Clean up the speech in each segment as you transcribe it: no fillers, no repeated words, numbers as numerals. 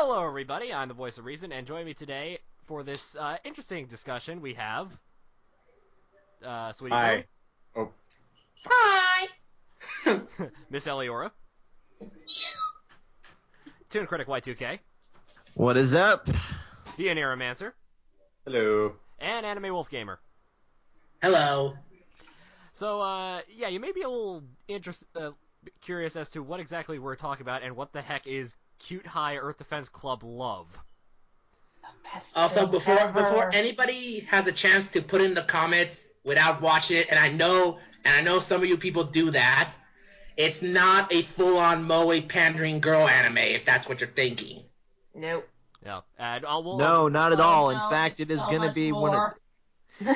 Hello, everybody. I'm the voice of reason, and joining me today for this interesting discussion we have Sweetie Hi. Boo, Hi. Miss Eliora, Tune Critic Y2K, What is up? the Aneromancer, Hello. and Anime Wolf Gamer. Hello. So, yeah, you may be a little curious as to what exactly we're talking about and what the heck is Cute High Earth Defense Club Love. Also, before anybody has a chance to put in the comments without watching it, and I know some of you people do that, it's not a full-on moe pandering girl anime, if that's what you're thinking. Nope. No, No, not at all. In no, fact, it's it is so going to much be one of... more.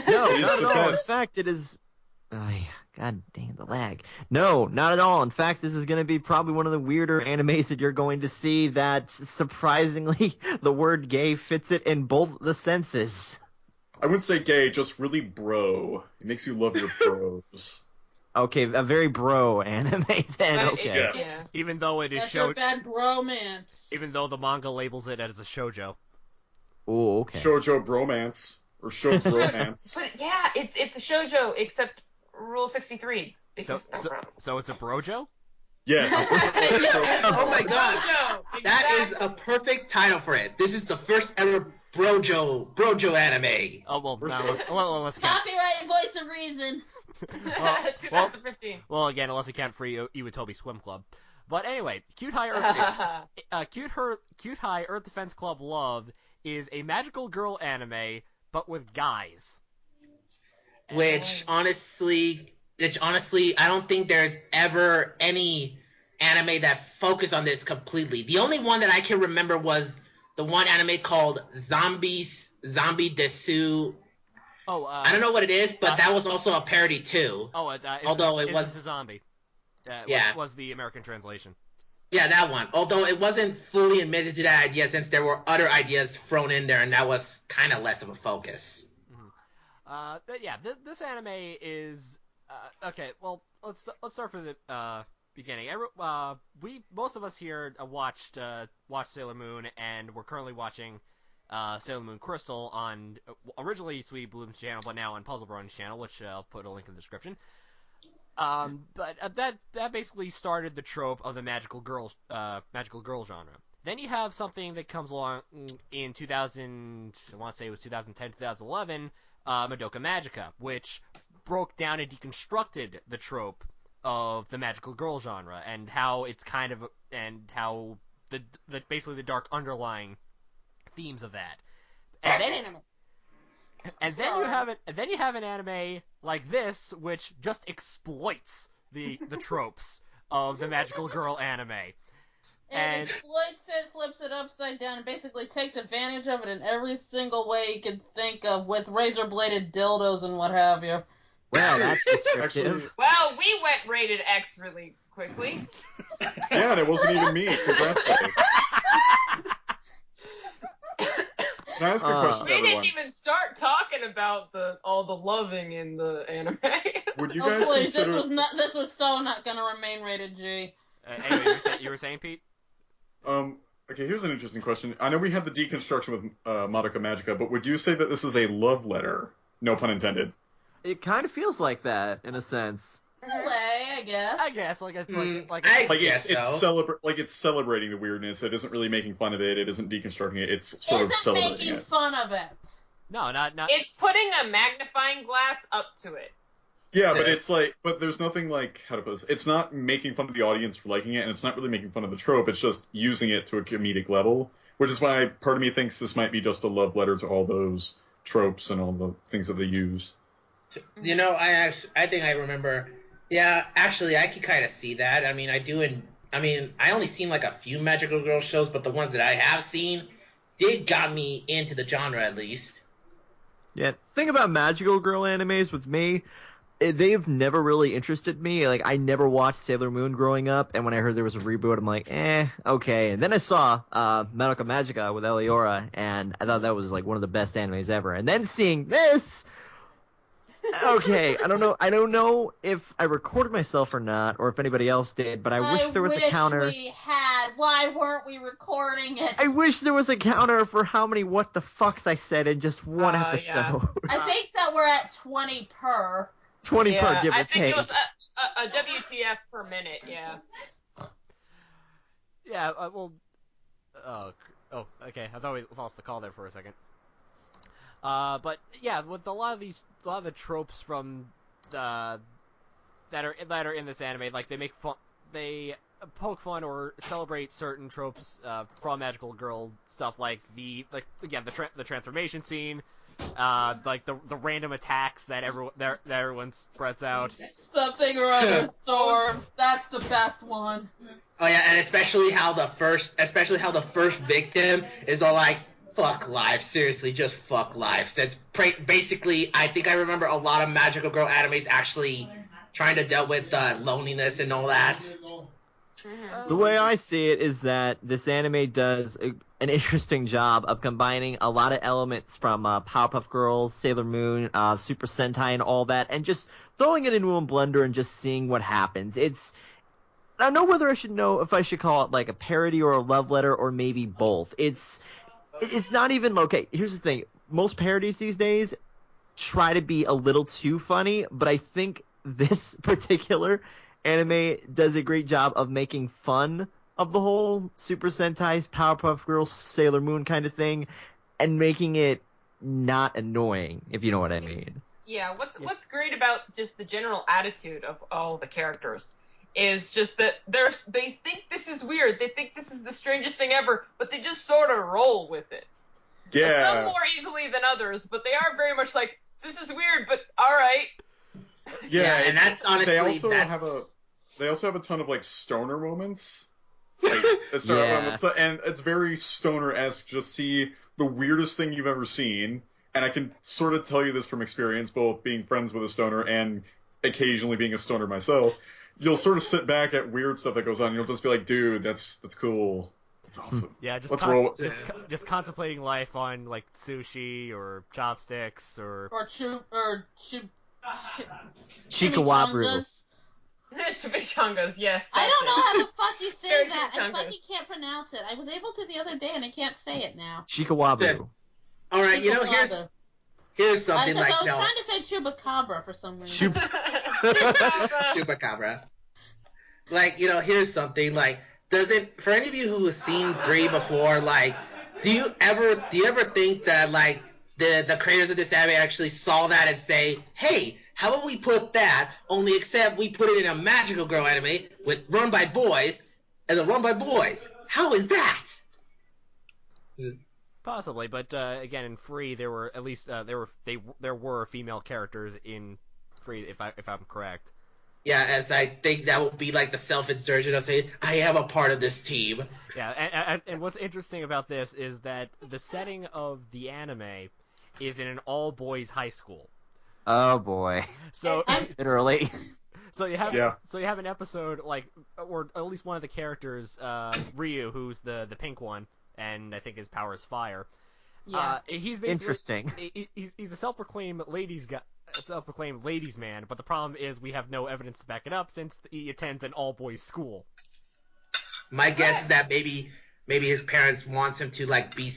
No, It is not at the all. best. In fact, it is... Oh, yeah. God dang the lag. No, not at all. In fact, this is going to be probably one of the weirder animes that you're going to see that, surprisingly, the word gay fits it in both the senses. I wouldn't say gay, just really bro. It makes you love your bros. Okay, a very bro anime then, But okay. Yes. Yeah. even though it is That's your bad bromance. even though the manga labels it as a shoujo. Oh, okay. Shoujo bromance. Or show bromance. But yeah, it's a shoujo except Rule 63. Because So it's a brojo? Yes. Oh my god. Shoujo. That is a perfect title for it. This is the first ever brojo anime. Oh, well, We're now so- let's count. Copyright voice of reason. Well, 2015. Well, again, unless you count Free Iwatobi Swim Club. But anyway, Cute High Earth Cute High Earth Defense Club Love is a magical girl anime, but with guys. Which honestly, I don't think there's ever any anime that focused on this completely. The only one that I can remember was the one anime called Zombie Desu. Oh, I don't know what it is, but that was also a parody too. Although it was a zombie. Yeah. was the American translation. Yeah, that one. Although it wasn't fully admitted to that idea, since there were other ideas thrown in there, and that was kind of less of a focus. But yeah, this anime is okay. Well, let's start from the beginning. Most of us here watched Sailor Moon, and we're currently watching Sailor Moon Crystal on originally Sweetie Bloom's channel, but now on Puzzle Brony's channel, which I'll put a link in the description. But that basically started the trope of the magical girl genre. Then you have something that comes along in 2000. I want to say it was 2010, 2011. Madoka Magica, which broke down and deconstructed the trope of the magical girl genre and how it's kind of and how the basically the dark underlying themes of that. And then you have an anime like this, which just exploits the tropes of the magical girl anime. And exploits it, flips it upside down, and basically takes advantage of it in every single way you can think of, with razor-bladed dildos and what have you. Well, that's descriptive. Actually, Well, we went rated X really quickly. yeah, and it wasn't even me. Congrats, buddy. Can I ask a question to We everyone? didn't even start talking about all the loving in the anime. Would you Oh guys please, consider... this was so not gonna remain rated G. Anyway, you were saying, Pete? Okay, here's an interesting question. I know we had the deconstruction with Madoka Magica, but would you say that this is a love letter? No pun intended. It kind of feels like that, in a sense. In a way, I guess. I guess, It's celebrating the weirdness. It isn't really making fun of it. It isn't deconstructing it. It's sort of Isn't celebrating making it. fun of it. No, not. It's putting a magnifying glass up to it. Yeah, but it's but there's nothing like, how to put this, it's not making fun of the audience for liking it, and it's not really making fun of the trope, it's just using it to a comedic level, which is why part of me thinks this might be just a love letter to all those tropes and all the things that they use. You know, I think I remember. Yeah, actually, I can kind of see that. I mean, I only seen like a few magical girl shows, but the ones that I have seen got me into the genre at least. Yeah, the thing about magical girl animes with me, they've never really interested me. Like, I never watched Sailor Moon growing up, and when I heard there was a reboot, I'm like, okay. And then I saw Madoka Magica with Eliora, and I thought that was like one of the best animes ever. And then seeing this, okay, I don't know if I recorded myself or not, or if anybody else did, but I wish there was a counter. We had God, why weren't we recording it? I wish there was a counter for how many what the fucks I said in just one episode. Yeah. I think that we're at 20 per. 20 per, give or I think take. it was a WTF per minute, yeah. Yeah, well... Oh, okay. I thought we lost the call there for a second. But yeah, with a lot of the tropes from that are in this anime, like they poke fun or celebrate certain tropes from magical girl stuff, like the transformation scene, like the random attacks that everyone spreads out. Something or other storm. That's the best one. Oh yeah, and especially how the first victim is all like, "Fuck life, seriously, just fuck life." So it's basically, I think I remember a lot of magical girl animes actually trying to deal with loneliness and all that. The way I see it is that this anime does an interesting job of combining a lot of elements from Powerpuff Girls, Sailor Moon, Super Sentai, and all that, and just throwing it into a blender and just seeing what happens. I don't know whether I should know if I should call it like a parody or a love letter or maybe both. It's not even okay. Here's the thing: most parodies these days try to be a little too funny, but I think this particular anime does a great job of making fun of the whole Super Sentai, Powerpuff Girls, Sailor Moon kind of thing, and making it not annoying, if you know what I mean. Yeah, what's great about just the general attitude of all the characters is just that they think this is weird, they think this is the strangest thing ever, but they just sort of roll with it. Yeah. Some more easily than others, but they are very much like, this is weird, but alright. Yeah, and that's honestly they also have a ton of like stoner moments. Like moments, and it's very stoner-esque. Just see the weirdest thing you've ever seen, and I can sort of tell you this from experience, both being friends with a stoner and occasionally being a stoner myself. You'll sort of sit back at weird stuff that goes on, and you'll just be like, "Dude, that's cool. That's awesome." Yeah, just let's roll. Just contemplating life on like sushi or chopsticks or Chikawabru. Chimichangas, yes. I don't know how the fuck you say Very that. I chimichangas. fucking can't pronounce it. I was able to the other day and I can't say it now. Chikawabru. All right, you know, here's something like I was trying to say chupacabra for some reason. Chupacabra. Like, you know, here's something like, for any of you who have seen 3 before, like, do you ever think that like the creators of this anime actually saw that and say, "Hey, how about we put that, only except we put it in a magical girl anime run by boys, How is that?" Possibly, but again, in Free, there were at least there were female characters in Free, if I'm correct. Yeah, as I think that will be like the self-insertion of saying, "I am a part of this team." Yeah, and what's interesting about this is that the setting of the anime is in an all-boys high school. Oh boy. So literally. So you have an episode like, or at least one of the characters, Ryu, who's the pink one, and I think his power is fire. Yeah. He's basically Interesting. He's a self-proclaimed ladies man, but the problem is we have no evidence to back it up since he attends an all-boys school. My guess is that maybe his parents wants him to like be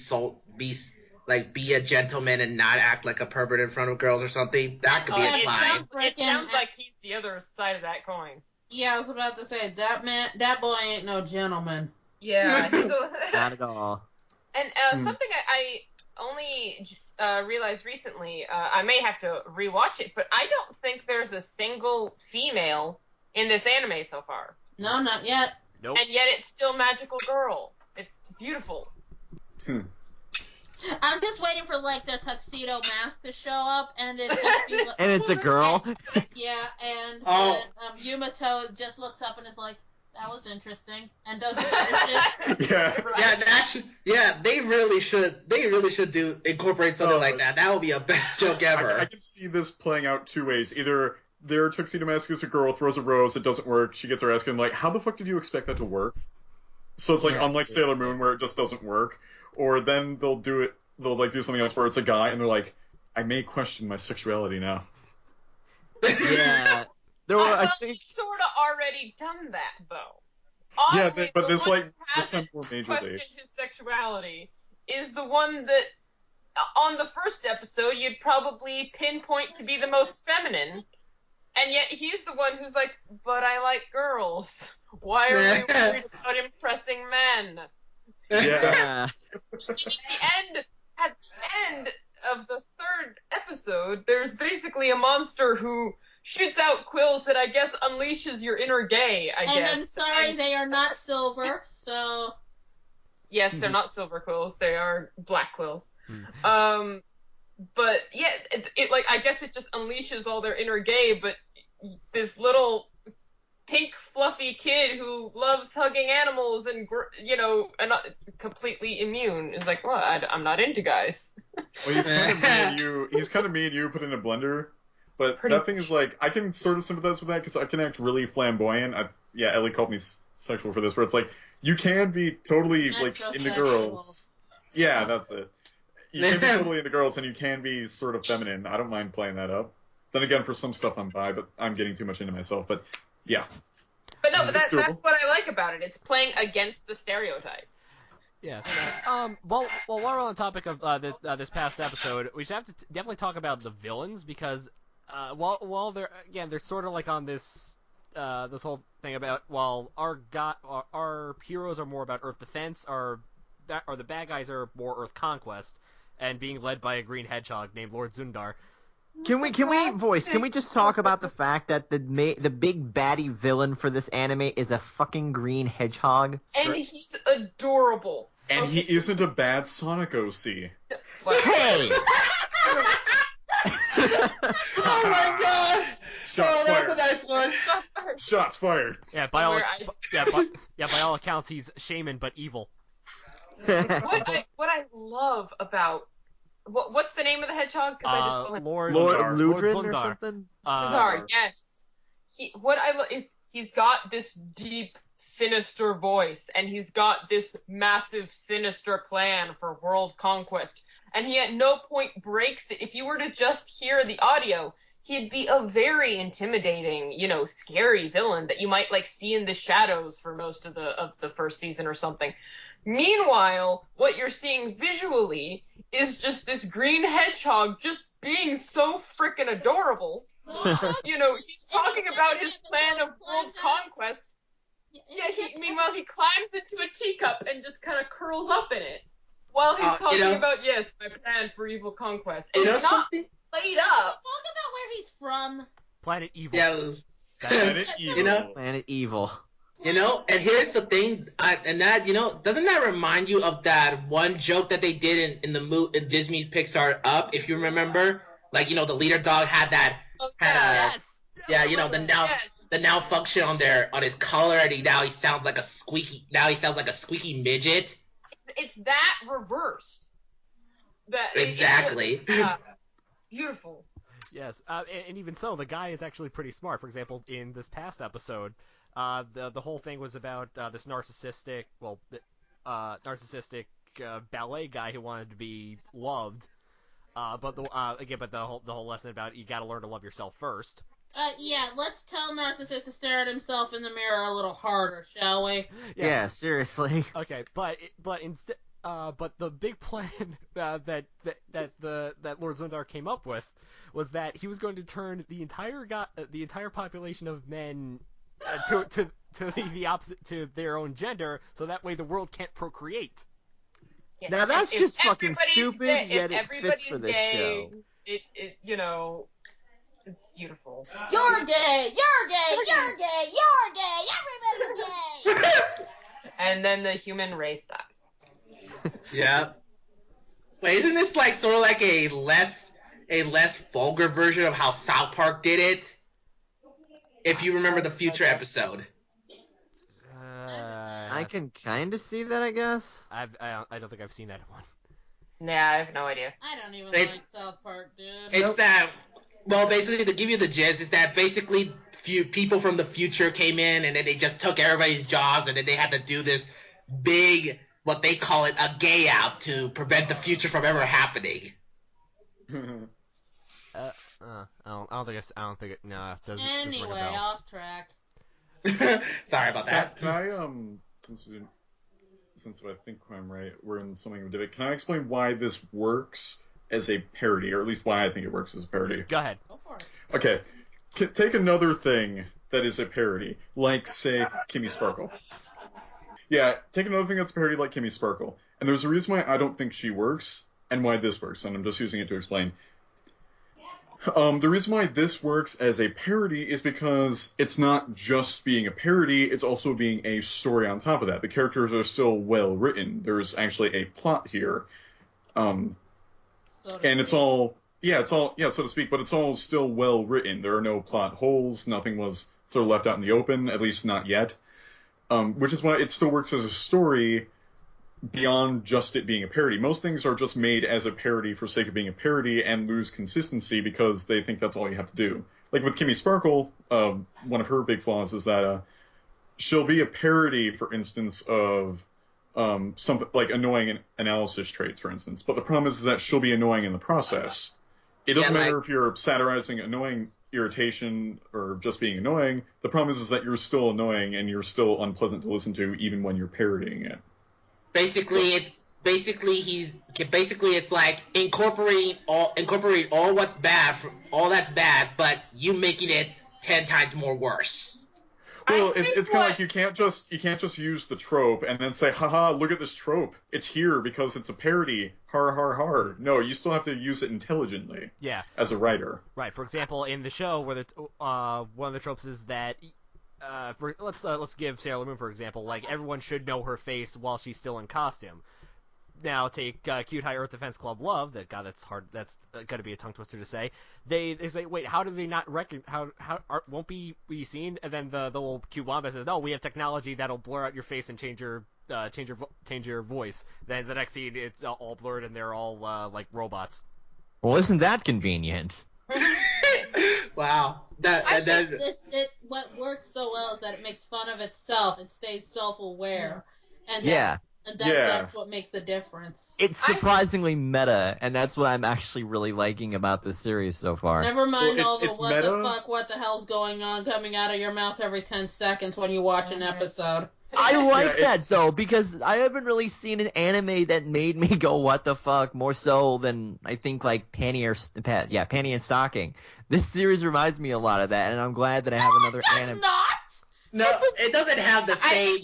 a gentleman and not act like a pervert in front of girls or something. That could be a fine. It sounds like he's the other side of that coin. Yeah, I was about to say that boy ain't no gentleman. Yeah, he's Not at all. And something I only realized recently, I may have to rewatch it, but I don't think there's a single female in this anime so far. No, not yet. Nope. And yet it's still magical girl. It's beautiful. I'm just waiting for like their tuxedo mask to show up, and it just be like, And it's a girl. and Yumato just looks up and is like, "That was interesting," and does other shit. They really should incorporate something like that. That would be a best joke ever. I can see this playing out 2 ways. Either their tuxedo mask is a girl, throws a rose, it doesn't work, she gets her ass kicked, like, how the fuck did you expect that to work? So it's like, unlike Sailor Moon, where it just doesn't work. Or then they'll do something else where it's a guy, and they're like, I may question my sexuality now. Yeah. There were, I think... sort of already done that, though. Oddly, but the this one like who this time hasn't more major questioned league. his sexuality is the one that, on the first episode, you'd probably pinpoint to be the most feminine, and yet he's the one who's like, but I like girls. Why are we worried about impressing men? Yeah. At the end of the third episode, there's basically a monster who shoots out quills that I guess unleashes your inner gay, I guess. And I'm sorry, they are not silver, so... Yes, they're not silver quills, they are black quills. Hmm. But yeah, it like, I guess it just unleashes all their inner gay, but this little pink fluffy kid who loves hugging animals and and completely immune is like, well, I'm not into guys. Well, he's kind of me and you. He's kind of me and you put in a blender. But that thing is like, I can sort of sympathize with that because I can act really flamboyant. Ellie called me sexual for this, where it's like you can be totally like into girls. Yeah, that's it. You can be totally into girls, and you can be sort of feminine. I don't mind playing that up. Then again, for some stuff I'm bi, but I'm getting too much into myself. But yeah. But no, that's what I like about it. It's playing against the stereotype. Yeah. Well, while we're on the topic of this past episode, we should have to definitely talk about the villains because while they're sort of like on this this whole thing about while our heroes are more about Earth defense, the bad guys are more Earth conquest, and being led by a green hedgehog named Lord Zundar. Can we just talk about the fact that the big baddie villain for this anime is a fucking green hedgehog? And he's adorable. And he isn't a bad Sonic OC. Hey! Oh my god! Shots fired. That's a nice one. Shots fired. Yeah, by all accounts, he's shaman but evil. What I love about what's the name of the hedgehog? Because I just don't Lord Ludrin or Zundar. something? Zundar, yes. What I love is he's got this deep, sinister voice, and he's got this massive, sinister plan for world conquest, and he at no point breaks it. If you were to just hear the audio, he'd be a very intimidating, scary villain that you might like see in the shadows for most of the first season or something. Meanwhile, what you're seeing visually is just this green hedgehog just being so freaking adorable. He's talking about his plan of world conquest. Meanwhile, he climbs into a teacup and just kind of curls up in it while he's talking about, yes, my plan for evil conquest. And it's not played up. Talk about where he's from. Planet Evil. Yeah. Planet Evil. Planet Evil. And here's the thing, doesn't that remind you of that one joke that they did in Disney Pixar Up, if you remember? Like, the leader dog had the now function on his collar, and now he sounds like a squeaky midget. It's that reversed. Exactly. Beautiful. Yes, and even so, the guy is actually pretty smart. For example, in this past episode, the whole thing was about this narcissistic ballet guy who wanted to be loved. But the whole lesson about you got to learn to love yourself first. Let's tell Narcissus to stare at himself in the mirror a little harder, shall we? Yeah, seriously. Okay, but the big plan that Lord Zundar came up with was that he was going to turn the entire population of men to the opposite to their own gender, so that way the world can't procreate. Yeah. Now that's just fucking stupid, yet it fits for this gay, show. It's beautiful. You're gay! You're gay! You're gay! You're gay! Everybody's gay! And then the human race dies. Yeah. Wait, isn't this like sort of like a less vulgar version of how South Park did it? If you remember the Future episode. I can kind of see that, I guess. I don't think I've seen that one. Nah, I have no idea. I don't even like South Park, dude. It's that. Well, basically, to give you the gist, is that basically few people from the future came in, and then they just took everybody's jobs, and then they had to do this big, what they call it, a gay out to prevent the future from ever happening. I don't think it. No, it doesn't. Anyway, off track. Sorry about that. Can I since I think I'm right, we're in something of debate. Can I explain why this works as a parody, or at least why I think it works as a parody? Go ahead. Go for it. Okay, take another thing that is a parody, like, say, Kimmy Sparkle. Yeah, take another thing that's a parody like Kimmy Sparkle. And there's a reason why I don't think she works, and why this works, and I'm just using it to explain. The reason why this works as a parody is because it's not just being a parody, it's also being a story on top of that. The characters are still well written. There's actually a plot here. And it's all, so to speak, but it's all still well written. There are no plot holes, nothing was sort of left out in the open, at least not yet. Which is why it still works as a story beyond just it being a parody. Most things are just made as a parody for sake of being a parody and lose consistency because they think that's all you have to do. Like with Kimmy Sparkle, one of her big flaws is that she'll be a parody, for instance, of something like annoying analysis traits, for instance. But the problem is that she'll be annoying in the process. It doesn't matter if you're satirizing annoying irritation or just being annoying. The problem is that you're still annoying and you're still unpleasant to listen to even when you're parodying it. Basically, it's like incorporate all what's bad, all that's bad, but you making it 10 times more worse. Well, it's kind of like you can't just use the trope and then say, haha, look at this trope. It's here because it's a parody. Har, har, har. No, you still have to use it intelligently. Yeah. As a writer. Right. For example, in the show, where one of the tropes is that, let's give Sailor Moon, for example, like, everyone should know her face while she's still in costume. Now, take Cute High Earth Defense Club Love. That's hard. That's going to be a tongue twister to say. They say, wait, how do they not won't be seen? And then the little cute wombat says, no, we have technology that'll blur out your face and change your voice. Then the next scene, it's all blurred and they're all like robots. Well, isn't that convenient? Wow. What works so well is that it makes fun of itself. It stays self-aware. And that's what makes the difference. It's surprisingly meta, and that's what I'm actually really liking about this series so far. Never mind all the what meta. the fuck, what the hell's going on coming out of your mouth every 10 seconds when you watch an episode. I like that, though, because I haven't really seen an anime that made me go, what the fuck, more so than, I think, like, Panty and Stocking. This series reminds me a lot of that, and I'm glad that I have another anime. Not! No, it doesn't have the same.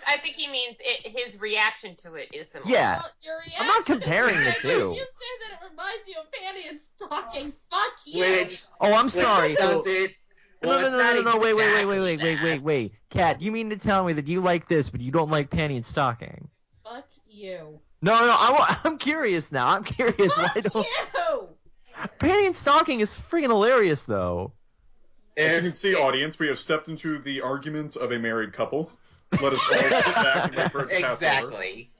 I think he means his reaction to it is similar. Yeah. Well, your I'm not reaction comparing is the two. If you say that it reminds you of Panty and Stocking, fuck you. I'm sorry. Does it? No, wait. Kat, you mean to tell me that you like this, but you don't like Panty and Stocking? Fuck you. No, I'm curious now. I'm curious. Fuck you! Panty and Stocking is freaking hilarious, though. As you can see, audience, we have stepped into the argument of a married couple. Let us all sit back and wait for it to pass over. Exactly.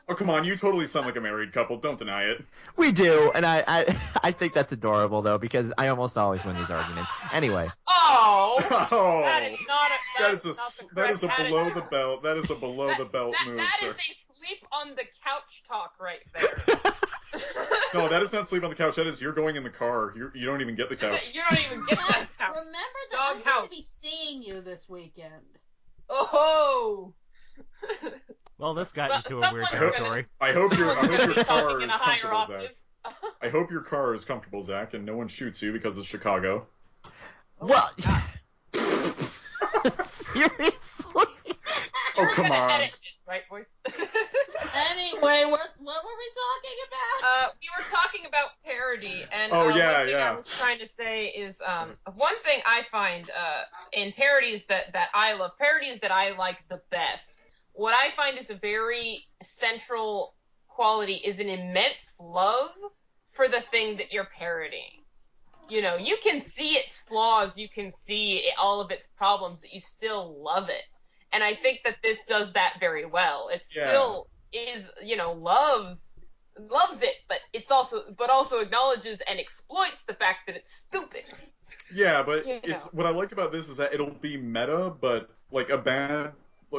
Oh, come on, you totally sound like a married couple. Don't deny it. We do, and I think that's adorable, though, because I almost always win these arguments. Anyway. Oh! Oh! That is not a below the belt. That is a below the belt move, that sir. is a sleep on the couch talk right there. No, that is not sleep on the couch. That is you're going in the car. You don't even get the couch. You don't even get that couch. Remember that I'm going to be seeing you this weekend. Oh! Well, this got into a weird someone- territory. I hope your car Talking is in a higher comfortable, octave. Zach. I hope your car is comfortable, Zach, and no one shoots you because it's Chicago. Well, seriously? Oh, come on. Edit this, right, boys? Anyway, what were we talking about? We were talking about parody, and Oh, one thing yeah. I was trying to say is one thing I find in parodies that I love, parodies that I like the best, what I find is a very central quality is an immense love for the thing that you're parodying. You know, you can see its flaws, you can see all of its problems, but you still love it. And I think that this does that very well. It still is, loves it, but also acknowledges and exploits the fact that it's stupid. Yeah, but what I like about this is that it'll be meta, but like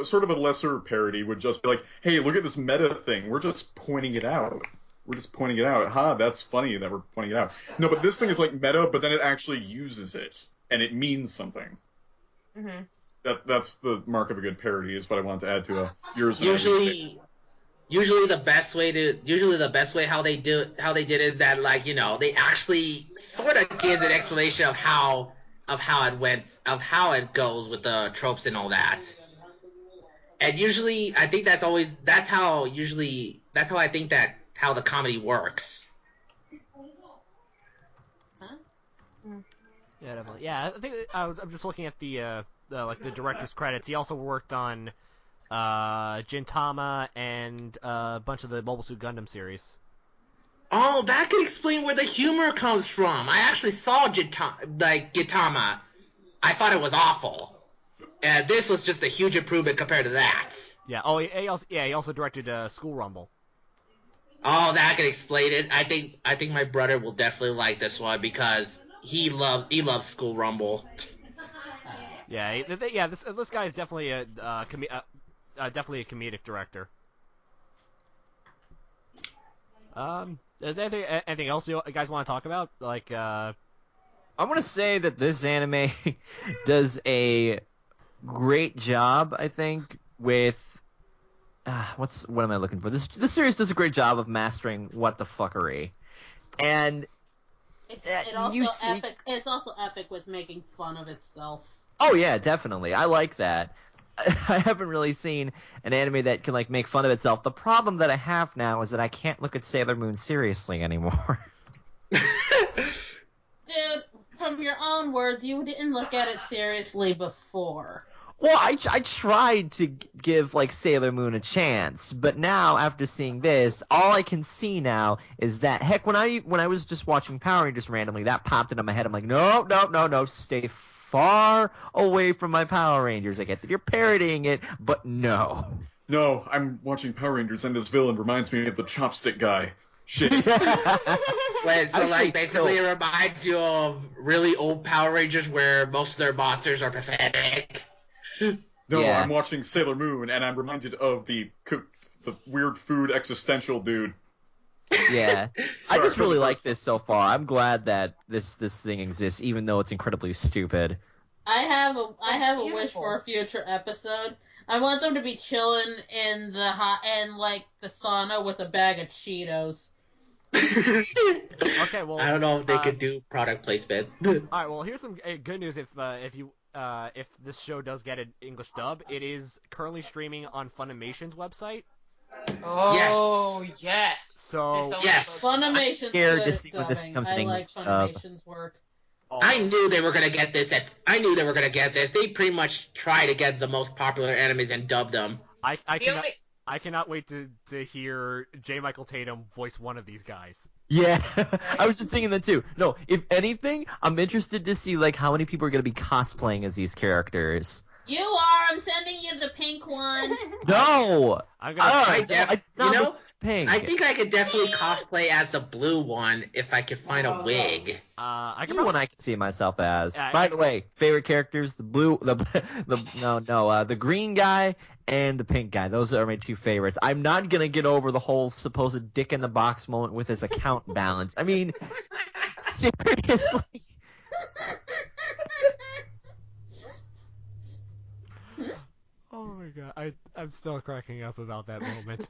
sort of a lesser parody would just be like, hey, look at this meta thing. We're just pointing it out. Ha, that's funny that we're pointing it out. No, but this thing is like meta, but then it actually uses it, and it means something. Mm-hmm. That's the mark of a good parody. Is what I wanted to add to yours. Usually the best way how they did is that, like, you know, they actually sort of gives an explanation of how it goes with the tropes and all that. And usually I think that's how I think that how the comedy works. Yeah, definitely. Yeah, I think I'm just looking at the director's credits. He also worked on Gintama and a bunch of the Mobile Suit Gundam series. Oh, that could explain where the humor comes from. I actually saw Gintama. I thought it was awful. And this was just a huge improvement compared to that. Yeah. Oh, he also directed School Rumble. Oh, that could explain it. I think my brother will definitely like this one because he loves School Rumble. Yeah. This guy is definitely definitely a comedic director. Is anything else you guys want to talk about? Like, I want to say that this anime does a great job, I think, with what am I looking for? This series does a great job of mastering what the fuckery, and it's also epic with making fun of itself. Oh yeah, definitely. I like that. I haven't really seen an anime that can like make fun of itself. The problem that I have now is that I can't look at Sailor Moon seriously anymore. Dude, from your own words, you didn't look at it seriously before. Well, I tried to give like Sailor Moon a chance, but now after seeing this, all I can see now is that heck when I was just watching Power Rangers randomly, that popped into my head. I'm like, no, stay far away from my Power Rangers. I get that you're parodying it, but no. No, I'm watching Power Rangers, and this villain reminds me of the chopstick guy. Shit. Wait, so like basically it reminds you of really old Power Rangers where most of their monsters are pathetic. No, Yeah. I'm watching Sailor Moon, and I'm reminded of the weird food existential dude. Yeah. I Sorry, just really for the like first- this so far. I'm glad that this thing exists, even though it's incredibly stupid. I have a beautiful. wish for a future episode. I want them to be chilling in the the sauna with a bag of Cheetos. okay, well, I don't know if they could do product placement. all right. Well, here's some good news. If this show does get an English dub, it is currently streaming on Funimation's website. Oh, yes. So Yes. Funimation's scared good to at see when this dubbing. becomes an I like English dub. Funimation's work. I knew they were gonna get this. I knew they were gonna get this. They pretty much try to get the most popular animes and dub them. I cannot wait to hear J. Michael Tatum voice one of these guys. Yeah, I was just thinking that too. No, if anything, I'm interested to see like how many people are going to be cosplaying as these characters. You are. I'm sending you the pink one. No, I'm gonna. pink. I think I could definitely cosplay as the blue one if I could find a wig. I Blue can. one I can see myself as. Yeah, By the way, favorite characters: the blue, the green guy and the pink guy. Those are my two favorites. I'm not gonna get over the whole supposed dick in the box moment with his account balance. I mean, seriously. Oh my god, I'm still cracking up about that moment.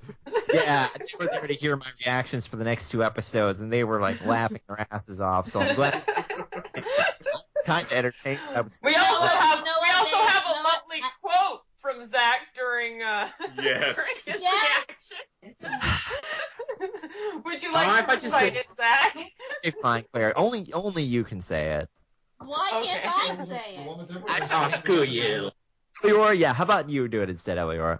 Yeah, I'm sure they're to hear my reactions for the next two episodes, and they were like laughing their asses off. So I'm glad. Kind of entertained. We also have a lovely quote from Zach during Yes. during his Yes. reaction. Would you like to recite it, Zach? Okay, fine, Claire. Only you can say it. Why can't I say it? Oh, screw you. Eliora, yeah. How about you do it instead, Eliora?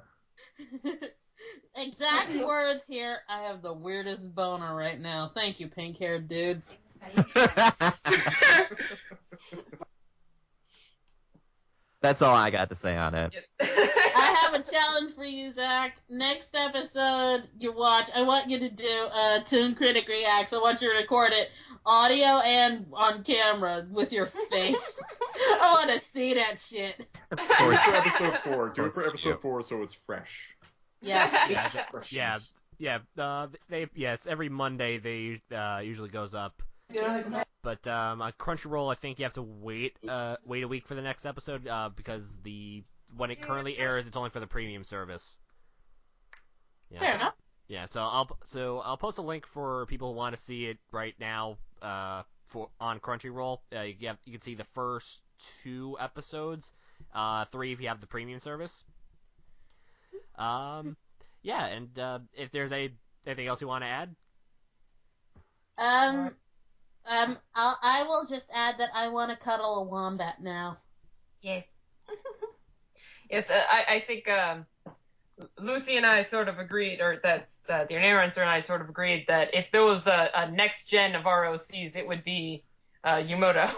Exact words here. I have the weirdest boner right now. Thank you, pink-haired dude. That's all I got to say on it. I have a challenge for you, Zach. Next episode you watch, I want you to do Toon Critic Reacts. I want you to record it audio and on camera with your face. I want to see that shit. Do it for episode 4. Do it for episode 4 so it's fresh. Yes. It's every Monday. They usually goes up. But on Crunchyroll, I think you have to wait a week for the next episode because when it currently airs, it's only for the premium service. Yeah, Fair enough. Yeah, so I'll post a link for people who want to see it right now. On Crunchyroll, you can see the first 2 episodes, 3 if you have the premium service. Yeah, and if there's anything else you want to add? I will just add that I want to cuddle a wombat now. Yes. Yes, I think Lucy and I sort of agreed, or that's the Aaroncer and I sort of agreed that if there was a next gen of ROCs, it would be Yumoto.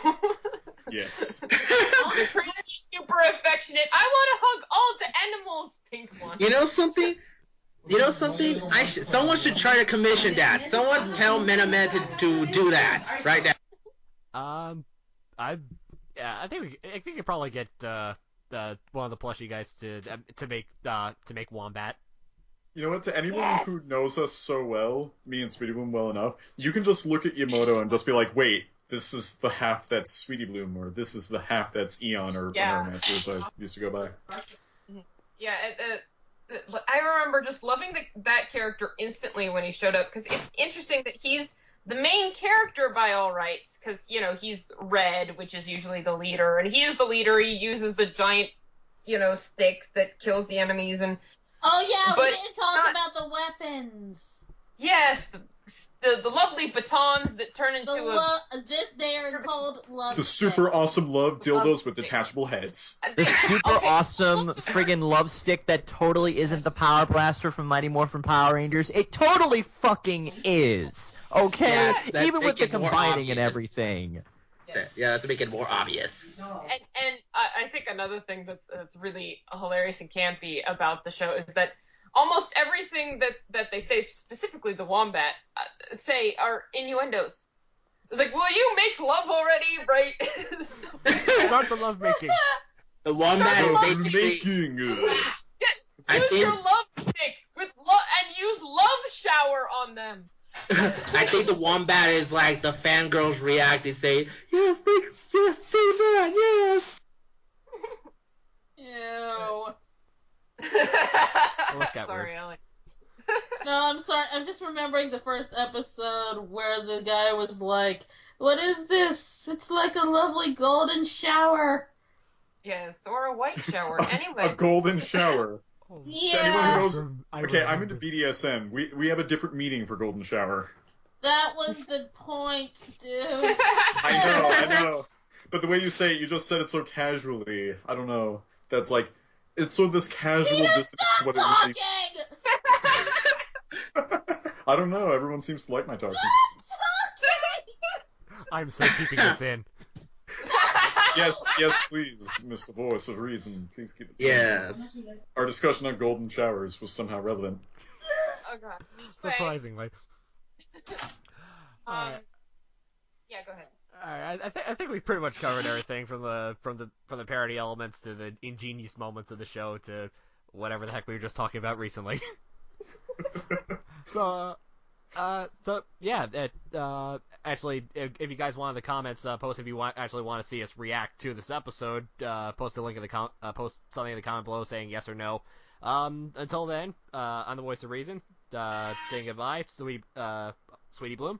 Yes. Crazy, super affectionate. I want to hug all the animals, pink one. You know something? Someone should try to commission that. Someone tell Menamed to do that right now. I think we could probably get one of the plushie guys to make Wombat. You know what? To anyone who knows us so well, me and Sweetie Bloom well enough, you can just look at Yamoto and just be like, wait, this is the half that's Sweetie Bloom, or this is the half that's Eon, or whatever matches I used to go by. Yeah, I remember just loving that character instantly when he showed up, because it's interesting that he's the main character by all rights, because, he's Red, which is usually the leader, and he is the leader. He uses the giant, stick that kills the enemies, and... Oh, yeah, we didn't talk about the weapons. Yes, the lovely batons that turn into they are called love The sticks. super awesome love dildos with detachable heads. The super awesome friggin' love stick that totally isn't the Power Blaster from Mighty Morphin Power Rangers. It totally fucking is. Okay? Yeah, even with the combining and obvious. everything. Yeah, that's to make it more obvious. And I think another thing that's really hilarious and campy about the show is that almost everything that they say, specifically the Wombat, say are innuendos. It's like, will you make love already, right? Start the love making. The Wombat is basically... Use your love stick and use love shower on them. I think the Wombat is like the fangirls react and say, yes, do that, yes. Ew. Sorry, Ellie. No, I'm sorry. I'm just remembering the first episode where the guy was like, what is this? It's like a lovely golden shower. Yes, or a white shower. Anyway. A golden shower. Yeah. To anyone who knows, okay, I'm into BDSM. We have a different meaning for golden shower. That was the point, dude. I know. But the way you say it, you just said it so casually. I don't know. That's like, it's sort of this casual distance to what it really... I don't know. Everyone seems to like my talking. I'm so keeping this in. Yes, please, Mr. Voice of Reason. Please keep it. Yes. Our discussion on golden showers was somehow relevant. Oh god. Surprisingly. Yeah, go ahead. Alright, I think we've pretty much covered everything from the parody elements to the ingenious moments of the show to whatever the heck we were just talking about recently. So yeah, actually, if you guys want in the comments, post if you want to see us react to this episode. Post a link in the post something in the comment below saying yes or no. Until then, I'm the voice of reason. Saying goodbye, Sweetie Bloom.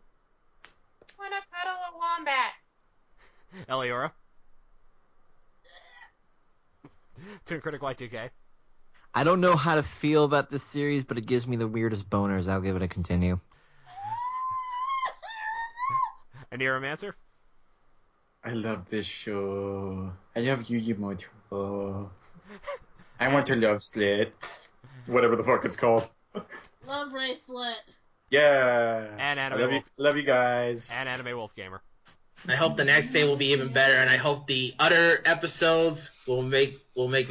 Wanna cuddle a wombat? Eliora. Toon Critic Y2K. I don't know how to feel about this series, but it gives me the weirdest boners. I'll give it a continue. And Neuromancer? I love this show. I love Yu-Gi-Oh! I want to love Slit. Whatever the fuck it's called. Love Racelet. Yeah. And Anime love you guys. And Anime Wolf Gamer. I hope the next day will be even better, and I hope the other episodes will make me